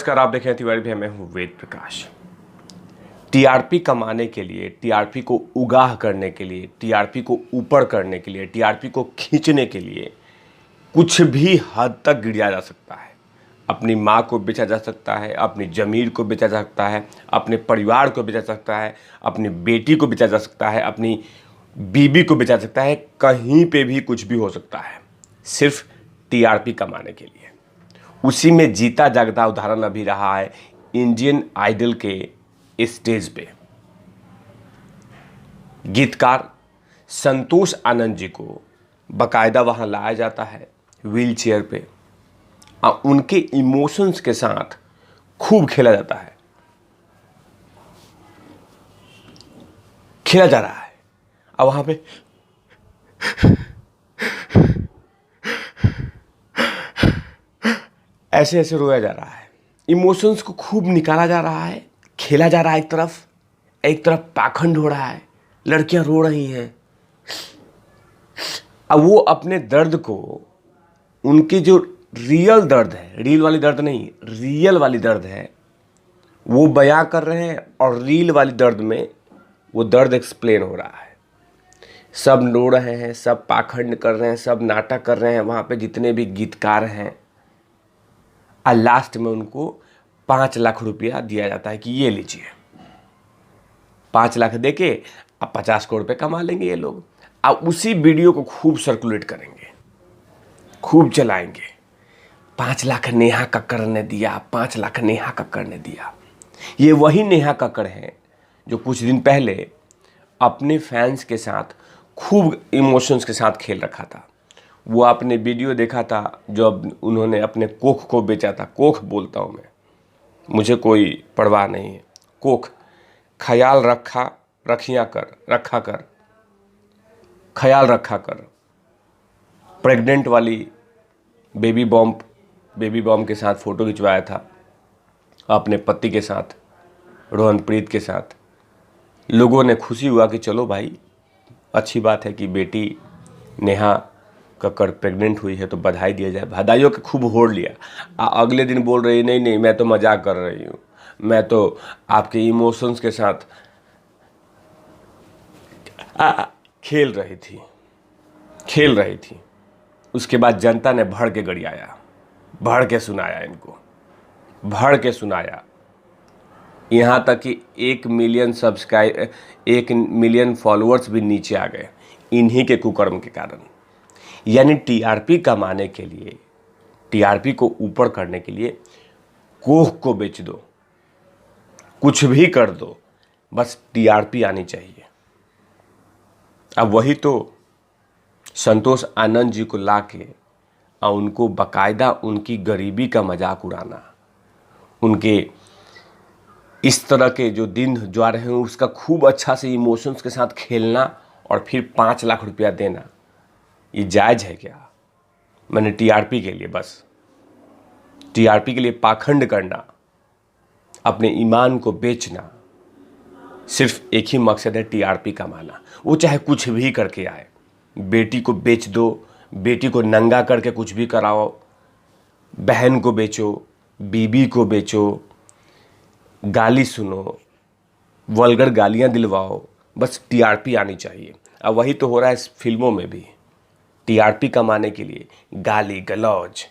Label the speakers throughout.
Speaker 1: नमस्कार, आप देख रहे हैं तिवारी भैया, मैं हूं वेद प्रकाश। टीआरपी कमाने के लिए, टीआरपी को उगाह करने के लिए, टीआरपी को ऊपर करने के लिए, टीआरपी को खींचने के लिए कुछ भी हद तक गिराया जा सकता है। अपनी माँ को बेचा जा सकता है, अपनी ज़मीर को बेचा जा सकता है, अपने परिवार को बेचा जा सकता है, अपनी बेटी को बेचा जा सकता है, अपनी बीबी को बेचा जा सकता है। कहीं पे भी कुछ भी हो सकता है, सिर्फ टीआरपी कमाने के लिए। उसी में जीता जागता उदाहरण अभी रहा है इंडियन आइडल के स्टेज पे। गीतकार संतोष आनंद जी को बकायदा वहां लाया जाता है व्हील चेयर पे और उनके इमोशंस के साथ खूब खेला जाता है, खेला जा रहा है। और वहां पे ऐसे ऐसे रोया जा रहा है, इमोशंस को खूब निकाला जा रहा है, खेला जा रहा है। एक तरफ पाखंड हो रहा है, लड़कियां रो रही हैं। अब वो अपने दर्द को, उनकी जो रियल दर्द है, रील वाली दर्द नहीं, रियल वाली दर्द है, वो बयां कर रहे हैं और रील वाली दर्द में वो दर्द एक्सप्लेन हो रहा है। सब रो रहे हैं, सब पाखंड कर रहे हैं, सब नाटक कर रहे हैं वहाँ पे जितने भी गीतकार हैं। और लास्ट में उनको 5 लाख रुपया दिया जाता है कि ये लीजिए, 5 लाख दे के अब 50 करोड़ रुपये कमा लेंगे ये लोग। अब उसी वीडियो को खूब सर्कुलेट करेंगे, खूब चलाएंगे। 5 लाख नेहा कक्कड़ ने दिया, 5 लाख नेहा कक्कड़ ने दिया। ये वही नेहा कक्कड़ है जो कुछ दिन पहले अपने फैंस के साथ खूब इमोशंस के साथ खेल रखा था। वो आपने वीडियो देखा था जब उन्होंने अपने कोख को बेचा था। कोख बोलता हूँ मैं, मुझे कोई परवाह नहीं है। कोख, ख्याल रखा कर, ख्याल रखा कर। प्रेग्नेंट वाली बेबी बॉम्ब के साथ फ़ोटो खिंचवाया था अपने पति के साथ, रोहनप्रीत के साथ। लोगों ने खुशी हुआ कि चलो भाई, अच्छी बात है कि बेटी नेहा कक्कड़ प्रेग्नेंट हुई है तो बधाई दिया जाए। बधाइयों के खूब होड़ लिया। अगले दिन बोल रही नहीं, मैं तो मजाक कर रही हूँ, मैं तो आपके इमोशंस के साथ खेल रही थी। उसके बाद जनता ने भड़ के गड़ियाया, भड़ के सुनाया इनको, भड़ के सुनाया। यहाँ तक कि 1 मिलियन फॉलोअर्स भी नीचे आ गए इन्हीं के कुकर्म के कारण। यानी टीआरपी कमाने के लिए, टीआरपी को ऊपर करने के लिए कोख को बेच दो, कुछ भी कर दो, बस टीआरपी आनी चाहिए। अब वही तो संतोष आनंद जी को लाके और उनको बकायदा उनकी गरीबी का मजाक उड़ाना, उनके इस तरह के जो दिन जा रहे हैं उसका खूब अच्छा से इमोशंस के साथ खेलना और फिर 5 लाख रुपया देना, ये जायज़ है क्या? मैंने टीआरपी के लिए, बस टीआरपी के लिए पाखंड करना, अपने ईमान को बेचना, सिर्फ एक ही मकसद है टीआरपी कमाना। वो चाहे कुछ भी करके आए, बेटी को बेच दो, बेटी को नंगा करके कुछ भी कराओ, बहन को बेचो, बीबी को बेचो, गाली सुनो, वल्गर गालियां दिलवाओ, बस टीआरपी आनी चाहिए। अब वही तो हो रहा है इस फिल्मों में भी। टीआरपी कमाने के लिए गाली गलौज,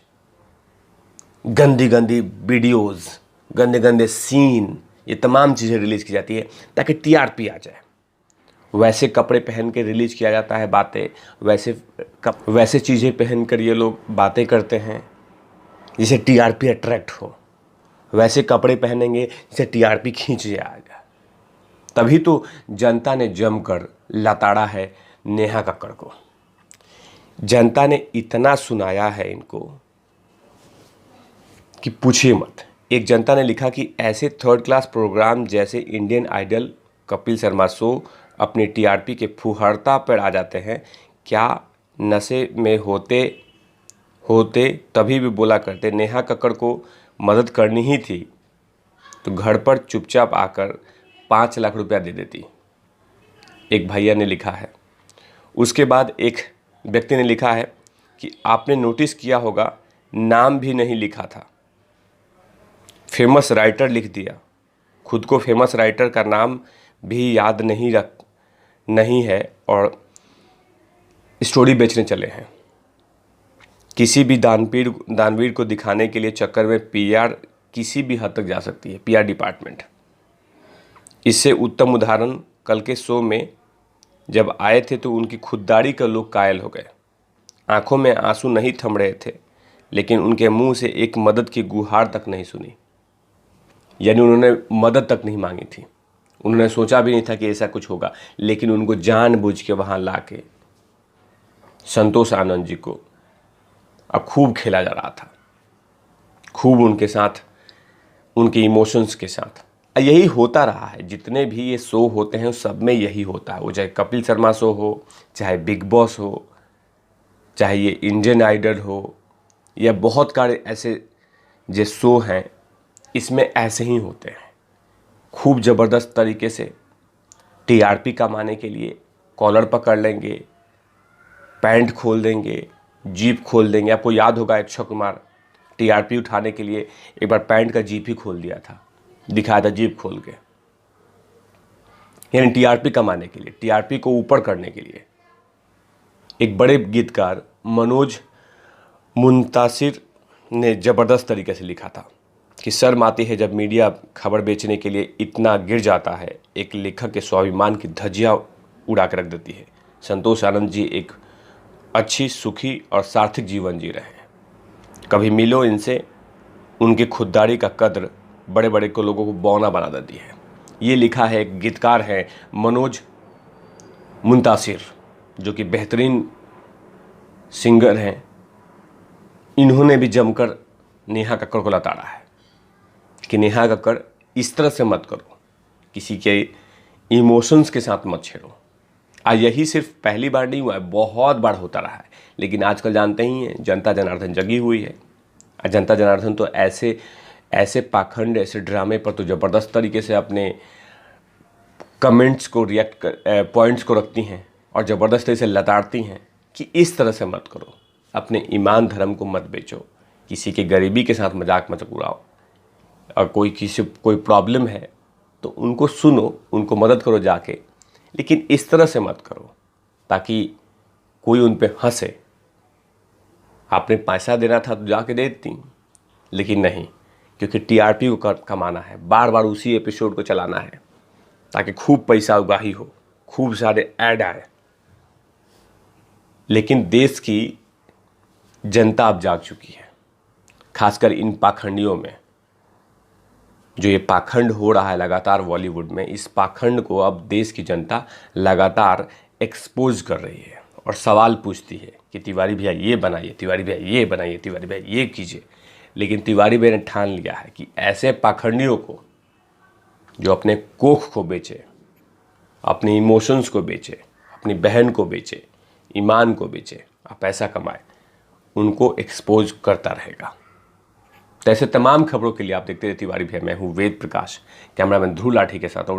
Speaker 1: गंदी गंदी वीडियोस, गंदे गंदे सीन, ये तमाम चीज़ें रिलीज़ की जाती है ताकि टीआरपी आ जाए। वैसे कपड़े पहन के रिलीज़ किया जाता है बातें, वैसे चीज़ें पहन कर ये लोग बातें करते हैं जिससे टीआरपी अट्रैक्ट हो। वैसे कपड़े पहनेंगे जिससे टीआरपी खींच जाएगा। तभी तो जनता ने जमकर लताड़ा है नेहा कक्कड़ को। जनता ने इतना सुनाया है इनको कि पूछिए मत। एक जनता ने लिखा कि ऐसे 3rd क्लास प्रोग्राम जैसे Indian Idol, Kapil Sharma show अपनी टीआरपी के फुहरता पर आ जाते हैं। क्या नशे में होते तभी भी बोला करते नेहा कक्कड़ को मदद करनी ही थी तो घर पर चुपचाप आकर 5 लाख रुपया दे देती, एक भैया ने लिखा है। उसके बाद एक व्यक्ति ने लिखा है कि आपने नोटिस किया होगा नाम भी नहीं लिखा था। फेमस राइटर लिख दिया, खुद को फेमस राइटर का नाम भी याद नहीं है और स्टोरी बेचने चले हैं। किसी भी दानवीर को दिखाने के लिए चक्कर में पीआर किसी भी हद तक जा सकती है, पीआर डिपार्टमेंट। इससे उत्तम उदाहरण कल के शो में जब आए थे तो उनकी खुददारी का लोग कायल हो गए। आंखों में आंसू नहीं थम रहे थे, लेकिन उनके मुंह से एक मदद की गुहार तक नहीं सुनी। यानी उन्होंने मदद तक नहीं मांगी थी, उन्होंने सोचा भी नहीं था कि ऐसा कुछ होगा, लेकिन उनको जानबूझ के वहाँ ला के संतोष आनंद जी को अब खूब खेला जा रहा था, खूब उनके साथ, उनके इमोशंस के साथ। यही होता रहा है, जितने भी ये शो होते हैं सब में यही होता है। वो चाहे कपिल शर्मा शो हो, चाहे बिग बॉस हो, चाहे ये इंडियन आइडल हो, या बहुत सारे ऐसे जो शो हैं, इसमें ऐसे ही होते हैं। खूब ज़बरदस्त तरीके से टीआरपी कमाने के लिए कॉलर पकड़ लेंगे, पैंट खोल देंगे, जीप खोल देंगे। आपको याद होगा अक्षय कुमार टीआरपी उठाने के लिए एक बार पैंट का जीप ही खोल दिया था, दिखाया था जीप खोल के। यानी टीआरपी कमाने के लिए, टीआरपी को ऊपर करने के लिए। एक बड़े गीतकार मनोज मुंतासिर ने ज़बरदस्त तरीके से लिखा था कि शर्म आती है जब मीडिया खबर बेचने के लिए इतना गिर जाता है, एक लेखक के स्वाभिमान की धज्जियाँ उड़ा कर रख देती है। संतोष आनंद जी एक अच्छी, सुखी और सार्थक जीवन जी रहे हैं। कभी मिलो इनसे, उनकी खुददारी का कद्र बड़े बड़े को लोगों को बौना बना देती है। ये लिखा है, एक गीतकार है मनोज मुंतासिर, जो कि बेहतरीन सिंगर हैं। इन्होंने भी जमकर नेहा कक्कड़ को लताड़ा है कि नेहा कक्कड़ इस तरह से मत करो, किसी के इमोशंस के साथ मत छेड़ो। आज यही सिर्फ पहली बार नहीं हुआ है, बहुत बार होता रहा है। लेकिन आजकल जानते ही हैं, जनता जनार्दन जगी हुई है। जनता जनार्दन तो ऐसे पाखंड, ऐसे ड्रामे पर तो ज़बरदस्त तरीके से अपने कमेंट्स को पॉइंट्स को रखती हैं और ज़बरदस्त तरीके से लताड़ती हैं कि इस तरह से मत करो, अपने ईमान धर्म को मत बेचो, किसी के गरीबी के साथ मजाक मत उड़ाओ, और कोई प्रॉब्लम है तो उनको सुनो, उनको मदद करो जाके, लेकिन इस तरह से मत करो ताकि कोई उन पे हंसे। आपने पैसा देना था तो जाके दे देती, लेकिन नहीं, क्योंकि टीआरपी को कमाना है, बार बार उसी एपिसोड को चलाना है ताकि खूब पैसा उगाही हो, खूब सारे ऐड आए। लेकिन देश की जनता अब जाग चुकी है, खासकर इन पाखंडियों में। जो ये पाखंड हो रहा है लगातार बॉलीवुड में, इस पाखंड को अब देश की जनता लगातार एक्सपोज कर रही है और सवाल पूछती है कि तिवारी भैया ये बनाइए, तिवारी भैया ये बनाइए, तिवारी भैया ये कीजिए। लेकिन तिवारी भैया ने ठान लिया है कि ऐसे पाखंडियों को, जो अपने कोख को बेचे, अपने इमोशंस को बेचे, अपनी बहन को बेचे, ईमान को बेचे और पैसा कमाए, उनको एक्सपोज करता रहेगा। तो ऐसे तमाम खबरों के लिए आप देखते रहे तिवारी भैया। मैं हूँ वेद प्रकाश, कैमरामैन ध्रुव लाठी के साथ।